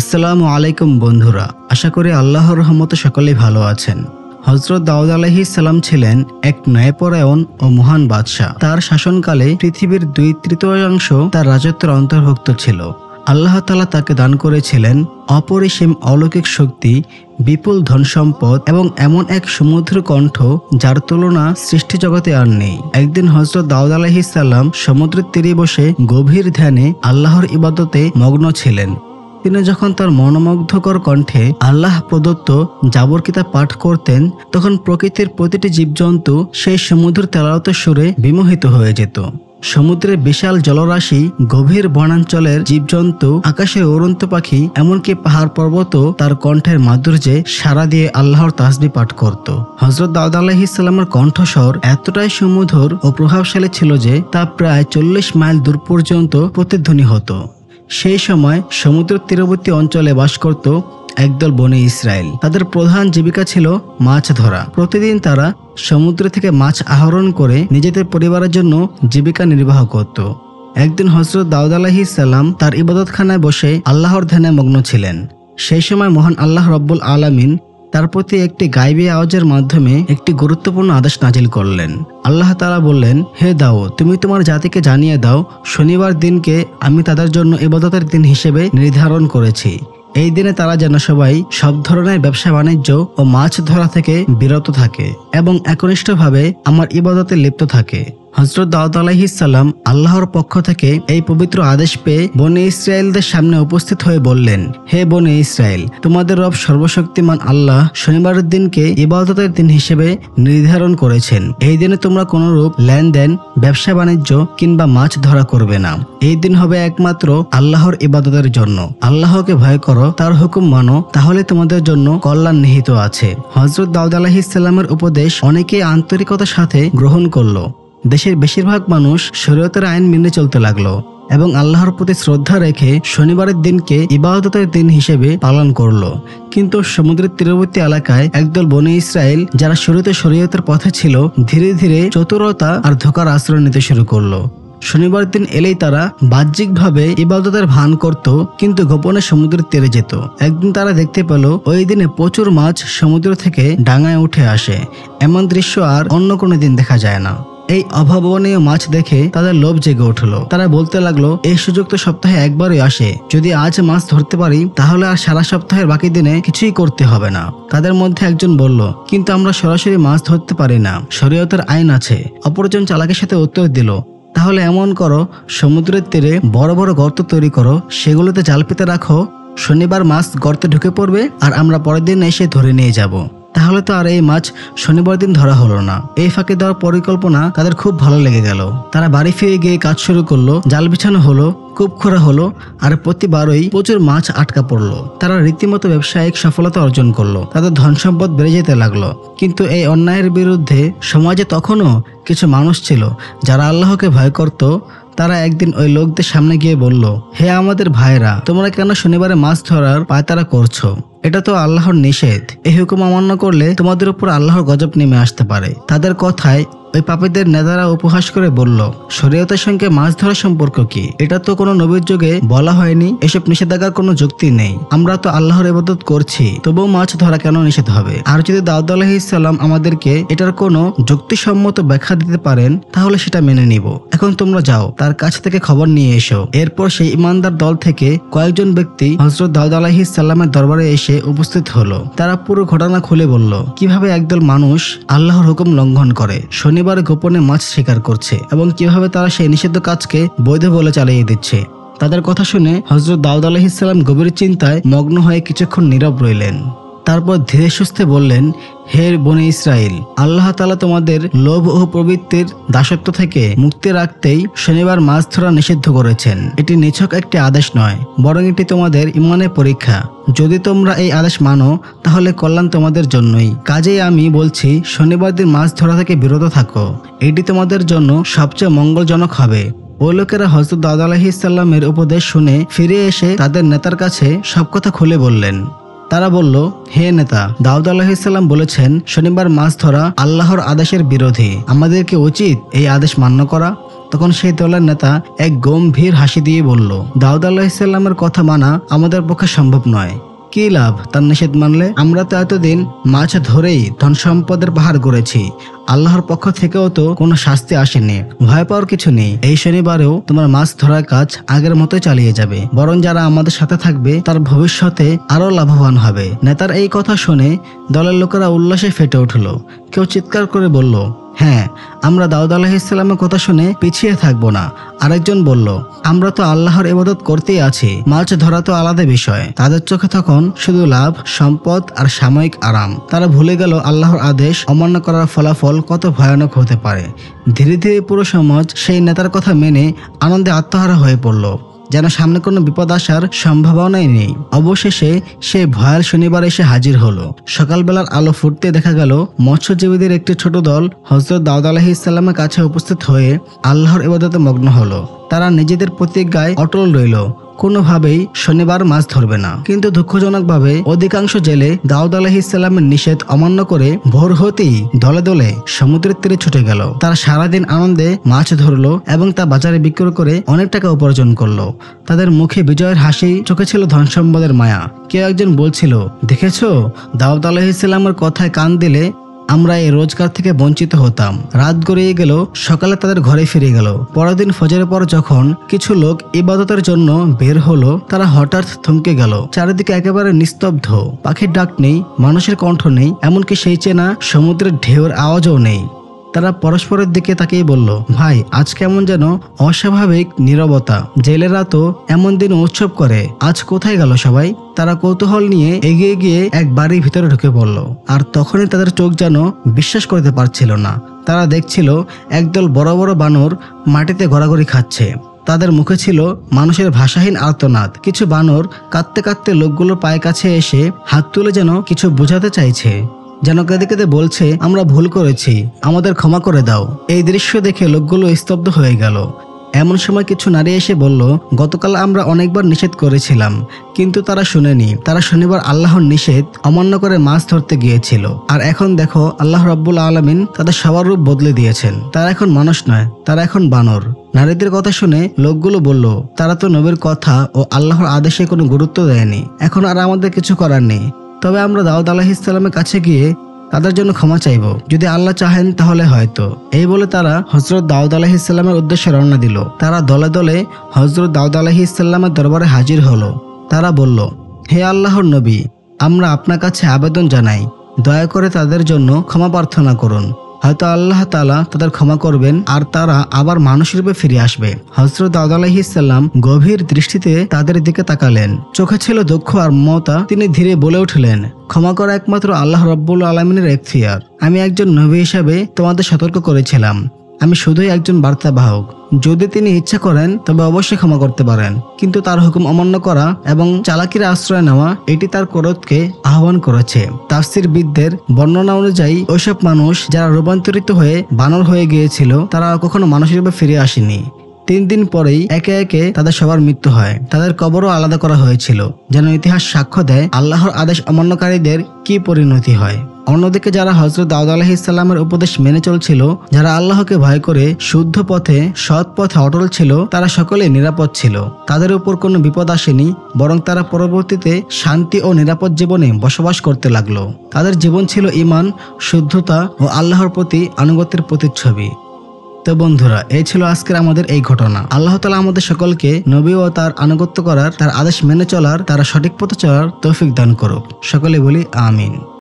আসসালামু আলাইকুম বন্ধুরা, আশা করি আল্লাহর রহমতে সকলেই ভালো আছেন। হযরত দাউদ আলাইহিস সালাম ছিলেন এক ন্যায়পরায়ণ ও মহান বাদশাহ। তার শাসনকালে পৃথিবীর 2/3 তার রাজত্বের অন্তর্ভুক্ত ছিল। আল্লাহ তাআলা তাকে দান করেছিলেন অপরিসীম অলৌকিক শক্তি, বিপুল ধন সম্পদ এবং এমন এক সমুদ্র কণ্ঠ যার তুলনা সৃষ্টি জগতে আর নেই। একদিন হযরত দাউদ আলাইহিস সালাম সমুদ্রের তীরে বসে গভীর ধ্যানে আল্লাহর ইবাদতে মগ্ন ছিলেন। তিনি যখন তার মনোমুগ্ধকর কণ্ঠে আল্লাহ প্রদত্ত জাবর কিতাব পাঠ করতেন, তখন প্রকৃতির প্রতিটি জীবজন্তু সেই সমুদ্র তেলাওয়াতের সুরে বিমোহিত হয়ে যেত। সমুদ্রের বিশাল জলরাশি, গভীর বনাঞ্চলের জীবজন্তু, আকাশের উড়ন্ত পাখি, এমনকি পাহাড় পর্বতও তার কণ্ঠের মাধুর্যে সাড়া দিয়ে আল্লাহর তাসবিহ পাঠ করত। হযরত দাউদ আলাইহিস সালামের কণ্ঠস্বর এতটাই সুমধুর ও প্রভাবশালী ছিল যে তা প্রায় 40 মাইল দূর পর্যন্ত প্রতিধ্বনি হতো। সেই সময় সমুদ্র তীরবর্তী অঞ্চলে বাস করত একদল বনী ইসরায়েল। তাদের প্রধান জীবিকা ছিল মাছ ধরা। প্রতিদিন তারা সমুদ্র থেকে মাছ আহরণ করে নিজেদের পরিবারের জন্য জীবিকা নির্বাহ করত। একদিন হযরত দাউদ আলাইহিস সালাম তার ইবাদতখানায় বসে আল্লাহর ধ্যানে মগ্ন ছিলেন। সেই সময় মহান আল্লাহ রব্বুল আলামিন তার প্রতি একটি গায়বী আওয়াজের মাধ্যমে একটি গুরুত্বপূর্ণ আদেশ নাজিল করলেন। আল্লাহ তাআলা বললেন, হে দাউদ, তুমি তোমার জাতিকে জানিয়ে দাও, শনিবার দিনকে আমি তাদের জন্য ইবাদতের দিন হিসেবে নির্ধারণ করেছি। এই দিনে তারা যেন সবাই সব ধরনের ব্যবসা বাণিজ্য ও মাছ ধরা থেকে বিরত থাকে এবং একনিষ্ঠভাবে আমার ইবাদতে লিপ্ত থাকে। হযরত দাউদ আলাইহিস সালাম আল্লাহর পক্ষ থেকে এই পবিত্র আদেশ পেয়ে বনী ইসরায়েলদের সামনে উপস্থিত হয়ে বললেন, হে বনী ইসরায়েল, তোমাদের রব সর্বশক্তিমান আল্লাহ শনিবারের দিনকে ইবাদতের দিন হিসেবে নির্ধারণ করেছেন। এই দিনে তোমরা কোনরূপ লেনদেন, ব্যবসা বাণিজ্য কিংবা মাছ ধরা করবে না। এই দিন হবে একমাত্র আল্লাহর ইবাদতের জন্য। আল্লাহকে ভয় করো, তার হুকুম মানো, তাহলে তোমাদের জন্য কল্যাণ নিহিত আছে। হযরত দাউদ আলাইহিস সালামের উপদেশ অনেকেই আন্তরিকতার সাথে গ্রহণ করলো। দেশের বেশিরভাগ মানুষ শরীয়তের আইন মেনে চলতে লাগলো এবং আল্লাহর প্রতি শ্রদ্ধা রেখে শনিবারের দিনকে ইবাদতের দিন হিসেবে পালন করলো। কিন্তু সমুদ্রের তীরবর্তী এলাকায় একদল বনী ইসরায়েল, যারা শুরুতে শরীয়তের পথে ছিল, ধীরে ধীরে চতুরতা আর ধোঁকার আশ্রয় নিতে শুরু করলো। শনিবার দিন এলেই তারা বাহ্যিকভাবে ইবাদতের ভান করত, কিন্তু গোপনে সমুদ্রের তীরে যেত। একদিন তারা দেখতে পেল ওই দিনে প্রচুর মাছ সমুদ্র থেকে ডাঙায় উঠে আসে। এমন দৃশ্য আর অন্য কোনো দিন দেখা যায় না। এই অভাবনীয় মাছ দেখে তাদের লোভ জেগে উঠলো। তারা বলতে লাগলো, এই সুযোগ তো সপ্তাহে একবারই আসে, যদি আজ মাছ ধরতে পারি তাহলে আর সারা সপ্তাহের বাকি দিনে কিছুই করতে হবে না। তাদের মধ্যে একজন বলল, কিন্তু আমরা সরাসরি মাছ ধরতে পারি না, শরীয়তের আইন আছে। অপরজন চালাকের সাথে উত্তর দিল, তাহলে এমন করো, সমুদ্রের তীরে বড় বড় গর্ত তৈরি করো, সেগুলোতে জাল পেতে রাখো, শনিবার মাছ গর্তে ঢুকে পড়বে আর আমরা পরের দিন এসে ধরে নিয়ে যাব। তাহলে তো আর এই মাছ শনিবার দিন ধরা হলো না। এই ফাঁকি দেওয়ার পরিকল্পনা তাদের খুব ভালো লেগে গেল। তারা বাড়ি ফিরে গিয়ে কাজ শুরু করলো। জাল বিছানো হলো, কূপ খোঁড়া হলো, আর প্রতিবারই প্রচুর মাছ আটকা পড়লো। তারা রীতিমতো ব্যবসায়িক সফলতা অর্জন করলো। তাদের ধন সম্পদ বেড়ে যেতে লাগলো। কিন্তু এই অন্যায়ের বিরুদ্ধে সমাজে তখনও কিছু মানুষ ছিল যারা আল্লাহকে ভয় করত। তারা একদিন ওই লোকদের সামনে গিয়ে বলল, হে আমাদের ভাইরা, তোমরা কেন শনিবারে মাছ ধরার পায়তারা করছো? এটা তো আল্লাহর নিষেধ। এই হুকুম অমান্য করলে তোমাদের উপর আল্লাহর গজব নেমে আসতে পারে। তাদের কথায় ওই পাপীদের নেতারা উপহাস করে বলল, শরীয়তের সঙ্গে মাছ ধরার সম্পর্ক কি? এটা তো কোনো নবীর যুগে বলা হয়নি। এসব নিষেধাজ্ঞার কোনো যুক্তি নেই। আমরা তো আল্লাহর ইবাদত করছি, তবুও মাছ ধরা কেন নিষেধ হবে? আর যদি দাউদ আলাইহিস সালাম আমাদেরকে এটার কোনো যুক্তিসম্মত ব্যাখ্যা দিতে পারেন, তাহলে সেটা মেনে নিব। এখন তোমরা যাও, তার কাছ থেকে খবর নিয়ে এসো। এরপর সেই ইমানদার দল থেকে কয়েকজন ব্যক্তি হযরত দাউদ আলাইহিস সালামের দরবারে এসে উপস্থিত হলো। তারা পুরো ঘটনা খুলে বলল, কিভাবে একদল মানুষ আল্লাহর হুকুম লঙ্ঘন করে, শনিবার গোপনে মাছ শিকার করছে এবং কিভাবে তারা সেই নিষিদ্ধ কাজকে বৈধ বলে চালিয়ে দিচ্ছে। তাদের কথা শুনে হযরত দাউদ আলাইহিস সালাম গভীর চিন্তায় মগ্ন হয়ে কিছুক্ষণ নীরব রইলেন। তারপর ধীরে সুস্থে বললেন, হে বনী ইসরাইল, আল্লাহ তাআলা তোমাদের লোভ ও প্রবৃত্তির দাসত্ব থেকে মুক্তি রাখতেই শনিবার মাছ ধরা নিষিদ্ধ করেছেন। এটি নিছক একটি আদেশ নয়, বরং এটি তোমাদের ইমানের পরীক্ষা। যদি তোমরা এই আদেশ মানো তাহলে কল্যাণ তোমাদের জন্যই। কাজেই আমি বলছি, শনিবার দিন মাছ ধরা থেকে বিরত থাকো। এটি তোমাদের জন্য সবচেয়ে মঙ্গলজনক হবে। ওই লোকেরা হযরত দাউদ আলাইহিস সালামের উপদেশ শুনে ফিরে এসে তাদের নেতার কাছে সব কথা খুলে বললেন। তারা বলল, হে নেতা, দাউদ আলাইহিস সালাম বলেছেন শনিবার মাছ ধরা আল্লাহর আদেশের বিরোধী। আমাদেরকে উচিত এই আদেশ মান্য করা। তখন সেই দলের নেতা এক গম্ভীর হাসি দিয়ে বলল, দাউদ আলাইহিসসালামের কথা মানা আমাদের পক্ষে সম্ভব নয়। কি লাভ তার নিষেধ মানলে? আমরা তো এতদিন মাছ ধরেই ধন সম্পদের পাহাড় গড়েছি। আল্লাহর পক্ষ থেকেও তো কোনো শাস্তি আসেনি, ভয় পাওয়ার কিছু নেই। এই শনিবারেও তোমার মাছ ধরার কাজ আগের মতোই চালিয়ে যাবে, বরং যারা আমাদের সাথে থাকবে তার ভবিষ্যতে আরো লাভবান হবে। নেতার এই কথা শুনে দলের লোকেরা উল্লাসে ফেটে উঠল। কেউ চিৎকার করে বলল, হ্যাঁ, আমরা দাউদ আলাইহিসসালামের কথা শুনে পিছিয়ে থাকবো না। আরেকজন বলল, আমরা তো আল্লাহর ইবাদত করতেই আছি, মাছ ধরা তো আলাদা বিষয়। তাদের চোখে তখন শুধু লাভ, সম্পদ আর সাময়িক আরাম। তারা ভুলে গেল আল্লাহর আদেশ অমান্য করার ফলাফল কত ভয়ানক হতে পারে। ধীরে ধীরে পুরো সমাজ সেই নেতার কথা মেনে আনন্দে আত্মহারা হয়ে পড়ল, যেন সামনে কোনো বিপদ আসার সম্ভাবনাই নেই। অবশেষে সেই ভয়াল শনিবার এসে হাজির হলো। সকালবেলার আলো ফুটতে দেখা গেল মৎস্যজীবীদের একটি ছোট দল হযরত দাউদ আলাইহিসসালামের কাছে উপস্থিত হয়ে আল্লাহর ইবাদতে মগ্ন হলো। তারা নিজেদের প্রতিজ্ঞায় অটল রইল, কোনোভাবেই শনিবার মাছ ধরবে না। কিন্তু দুঃখজনকভাবে অধিকাংশ জেলে দাউদ আলাইহিসসালামের নিষেধ অমান্য করে ভোর হতেই দলে দলে সমুদ্রের তীরে ছুটে গেল। তারা সারাদিন আনন্দে মাছ ধরলো এবং তা বাজারে বিক্রি করে অনেক টাকা উপার্জন করলো। তাদের মুখে বিজয়ের হাসি, চোখে ছিল ধন সম্পদের মায়া। কেউ একজন বলছিল, দেখেছো, দাউদ আলাইহিসসালামের কথায় কান দিলে আমরা এই রোজগার থেকে বঞ্চিত হতাম। রাত গড়িয়ে গেল, সকালে তাদের ঘরে ফিরে গেল। পরের দিন ফজরের পর যখন কিছু লোক ইবাদতের জন্য বের হলো, তারা হঠাৎ থমকে গেল। চারিদিকে একেবারে নিস্তব্ধ, পাখির ডাক নেই, মানুষের কণ্ঠ নেই, এমনকি সেই চেনা সমুদ্রের ঢেউর আওয়াজও নেই। তারা পরস্পরের দিকে তাকিয়ে বলল, ভাই, আজ কেমন যেন অস্বাভাবিক নীরবতা। জেলেরা তো এমন দিন উৎসব করে, আজ কোথায় গেল সবাই? তারা কৌতূহল নিয়ে এগিয়ে গিয়ে এক বাড়ির ভিতরে ঢুকে পড়ল। আর তখনই তাদের চোখ যেন বিশ্বাস করতে পারছিল না। তারা দেখছিল একদল বড় বড় বানর মাটিতে ঘোরাঘুরি খাচ্ছে। তাদের মুখে ছিল মানুষের ভাষাহীন আর্তনাদ। কিছু বানর কাঁদতে কাঁদতে লোকগুলোর পায়ের কাছে এসে হাত তুলে যেন কিছু বোঝাতে চাইছে, যেন কেঁদে কেঁদে বলছে, আমরা ভুল করেছি, আমাদের ক্ষমা করে দাও। এই দৃশ্য দেখে লোকগুলো স্তব্ধ হয়ে গেল। এমন সময় কিছু নারী এসে বলল, গতকাল আমরা অনেকবার নিষেধ করেছিলাম, কিন্তু তারা শুনেনি। তারা শনিবার আল্লাহর নিষেধ অমান্য করে মাছ ধরতে গিয়েছিল। আর এখন দেখো, আল্লাহ রাব্বুল আলামিন তাদের সবার রূপ বদলে দিয়েছেন। তারা এখন মানুষ নয়, তারা এখন বানর। নারীদের কথা শুনে লোকগুলো বলল, তারা তো নবীর কথা ও আল্লাহর আদেশে কোনো গুরুত্ব দেয়নি। এখন আর আমাদের কিছু করার নেই। তবে আমরা দাউদ আলাইহিসসালামের কাছে গিয়ে তাদের জন্য ক্ষমা চাইব, যদি আল্লাহ চাহেন তাহলে হয়তো। এই বলে তারা হযরত দাউদ আলাইহিসসালামের উদ্দেশ্যে রওনা দিল। তারা দলে দলে হযরত দাউদ আলাইহিসসালামের দরবারে হাজির হলো। তারা বলল, হে আল্লাহর নবী, আমরা আপনার কাছে আবেদন জানাই, দয়া করে তাদের জন্য ক্ষমা প্রার্থনা করুন। হয়তো আল্লাহ তাআলা তাদের ক্ষমা করবেন আর তারা আবার মানুষ রূপে ফিরে আসবে। হযরত দাউদ আলাইহিসসালাম গভীর দৃষ্টিতে তাদের দিকে তাকালেন। চোখে ছিল দুঃখ আর মমতা। তিনি ধীরে বলে উঠলেন, ক্ষমা করা একমাত্র আল্লাহ রাব্বুল আলামিনের এখতিয়ার। আমি একজন নবী হিসাবে তোমাদের সতর্ক করেছিলাম। আমি শুধুই একজন বার্তাবাহক। যদি তিনি ইচ্ছা করেন তবে অবশ্যই ক্ষমা করতে পারেন, কিন্তু তার হুকুম অমান্য করা এবং চালাকির আশ্রয় নেওয়া, এটি তার ক্রোধকে আহ্বান করেছে। তাফসীরবিদদের বর্ণনা অনুযায়ী ওইসব মানুষ যারা রূপান্তরিত হয়ে বানর হয়ে গিয়েছিল, তারা কখনো মানুষ রূপে ফিরে আসেনি। 3 দিন পরেই একে একে তাদের সবার মৃত্যু হয়। তাদের কবরও আলাদা করা হয়েছিল, যেন ইতিহাস সাক্ষ্য দেয় আল্লাহর আদেশ অমান্যকারীদের কি পরিণতি হয়। অন্যদিকে যারা হযরত দাউদ আলাইহিসসালামের উপদেশ মেনে চলছিল, যারা আল্লাহকে ভয় করে শুদ্ধ পথে, সৎ পথে অটল ছিল, তারা সকলেই নিরাপদ ছিল। তাদের উপর কোনো বিপদ আসেনি, বরং তারা পরবর্তীতে শান্তি ও নিরাপদ জীবনে বসবাস করতে লাগলো। তাদের জীবন ছিল ঈমান, শুদ্ধতা ও আল্লাহর প্রতি আনুগত্যের প্রতিচ্ছবি। তো বন্ধুরা, এই ছিল আজকের আমাদের এই ঘটনা। আল্লাহ তাআলা আমাদের সকলকে নবী ও তার আনুগত্য করার, তার আদেশ মেনে চলার, তার সঠিক পথে চলার তৌফিক দান করুক। সকলে বলি আমিন।